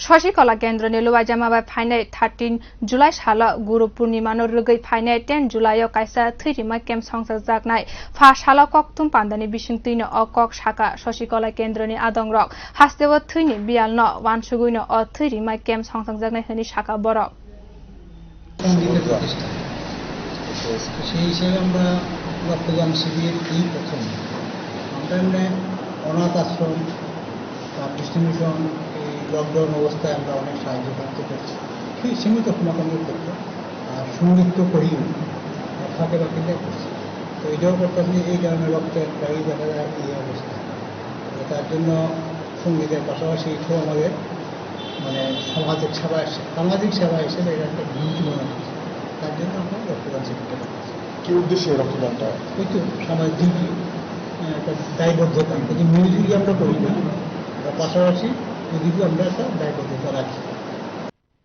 शशिकला केन्द्रनि लुवाइजामाबाय फाइनाय 13 जुलाई साला गुरु पूर्णिमानो रुगै फाइनाय 10 जुलाइयाव कायसा थैरिमा केम संसार जागनाय फा साला कक्तुम पान्दानि बिसिंतैनो अकक साका शशिकला केन्द्रनि आदंरक हास्तेव थैनि बियालनो वानसुगुइनो अ थैरिमा केम संसार जागनाय हनि साका बरक সেই হিসেবে আমরা রক্তদান শিবির এই প্রথম আমরা অনাথ আশ্রম ডিস্ট্রিবিউশন এই লকডাউন অবস্থায় আমরা অনেক সাহায্য করতে পারছি সেই সীমিত ক্ষমতাঙ্গের ক্ষেত্রে আর সঙ্গীত করিও ফাঁকে ফাঁকে করছি তো এটাও করতাম যে এই কারণে রক্তের প্রায়ই দেখা যায় এই অবস্থা তার জন্য সঙ্গীতের পাশাপাশি এটাও আমাদের মানে সামাজিক সেবা হিসেবে এটা একটা ডিউটি মনে হচ্ছে তার জন্য আমরা রক্তদান শিবিরটা করছি কি উদ্দেশ্যে রক্তদানটা ওই তো সমাজ ডিউটি একটা দায়বদ্ধতা যদি মিউজিক আমরা করি না পাশাপাশি এদিকেও আমরা একটা দায়বদ্ধতা রাখি।